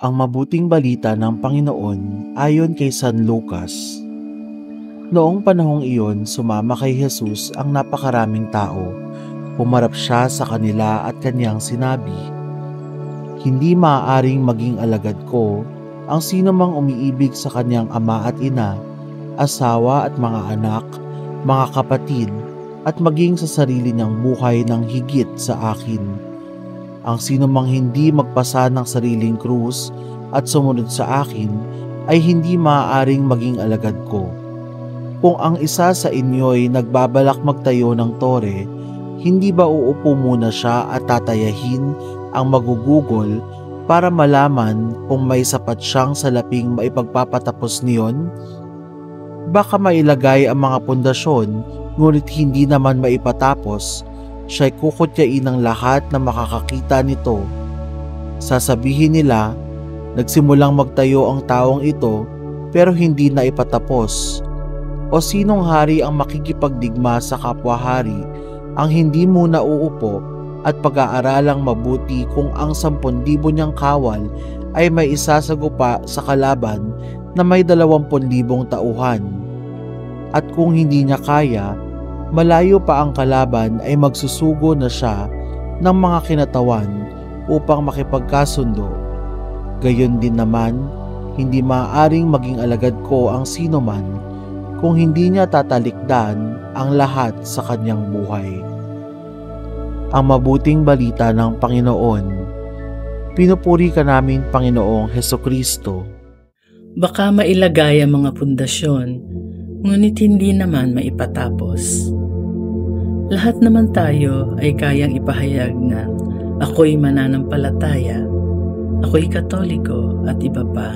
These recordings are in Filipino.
Ang mabuting balita ng Panginoon ayon kay San Lucas. Noong panahong iyon, sumama kay Jesus ang napakaraming tao. Humarap siya sa kanila at kanyang sinabi, "Hindi maaaring maging alagad ko ang sino mang umiibig sa kanyang ama at ina, asawa at mga anak, mga kapatid, at maging sa sarili niyang buhay ng higit sa akin. Ang sino mang hindi magpasa ng sariling krus at sumunod sa akin ay hindi maaaring maging alagad ko. Kung ang isa sa inyo'y nagbabalak magtayo ng tore, hindi ba uupo muna siya at tatayahin ang magugugol para malaman kung may sapat siyang salaping maipagpapatapos niyon? Baka mailagay ang mga pundasyon ngunit hindi naman maipatapos, siya'y kukutyain ng lahat na makakakita nito. Sasabihin nila, nagsimulang magtayo ang taong ito pero hindi na ipatapos. O sinong hari ang makikipagdigma sa kapwa-hari ang hindi muna uupo at pag-aaralang mabuti kung ang 10,000 niyang kawal ay may isasagupa sa kalaban na may 20,000 tauhan? At kung hindi niya kaya, malayo pa ang kalaban ay magsusugo na siya ng mga kinatawan upang makipagkasundo. Gayon din naman, hindi maaaring maging alagad ko ang sino man kung hindi niya tatalikdan ang lahat sa kanyang buhay." Ang mabuting balita ng Panginoon. Pinupuri ka namin, Panginoong Hesukristo. Baka mailagay ang mga pundasyon, ngunit hindi naman maipatapos. Lahat naman tayo ay kayang ipahayag na ako'y mananampalataya, ako'y Katoliko at iba pa.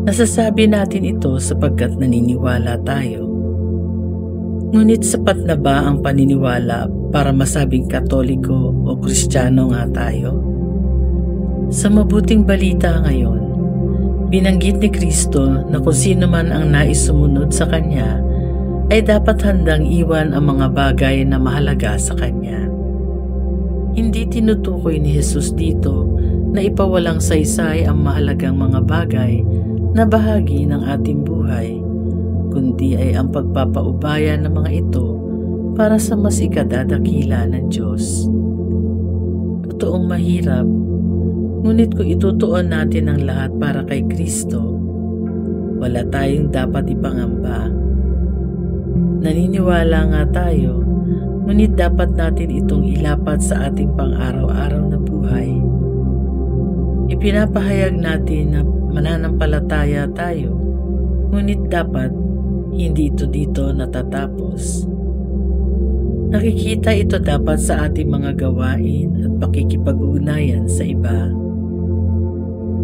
Nasasabi natin ito sapagkat naniniwala tayo. Ngunit sapat na ba ang paniniwala para masabing Katoliko o Kristiyano nga tayo? Sa mabuting balita ngayon, binanggit ni Kristo na kung sino man ang nais sumunod sa Kanya ay dapat handang iwan ang mga bagay na mahalaga sa Kanya. Hindi tinutukoy ni Jesus dito na ipawalang saysay ang mahalagang mga bagay na bahagi ng ating buhay, kundi ay ang pagpapaubaya ng mga ito para sa mas ikadadakila ng Diyos. Totoong mahirap, ngunit kung itutuon natin ang lahat para kay Kristo, wala tayong dapat ipangamba. Naniniwala nga tayo, ngunit dapat natin itong ilapat sa ating pang-araw-araw na buhay. Ipinapahayag natin na mananampalataya tayo, ngunit dapat hindi ito dito natatapos. Nakikita ito dapat sa ating mga gawain at pakikipag-ugnayan sa iba.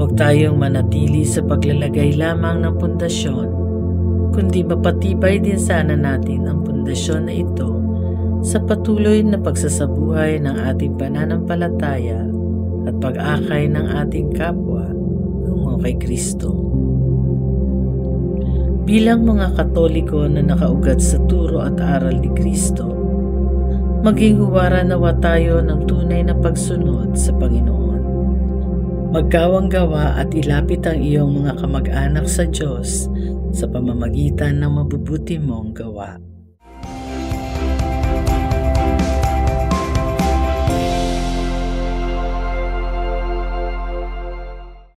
Huwag tayong manatili sa paglalagay lamang ng pundasyon, kundi mapatibay din sana natin ang pundasyon na ito sa patuloy na pagsasabuhay ng ating pananampalataya at pag-akay ng ating kapwa tungo kay Kristo. Bilang mga Katoliko na nakaugat sa turo at aral ni Kristo, maging huwara nawa tayo ng tunay na pagsunod sa Panginoon. Magkawang gawa at ilapit ang iyong mga kamag-anak sa Diyos sa pamamagitan ng mabubuti mong gawa.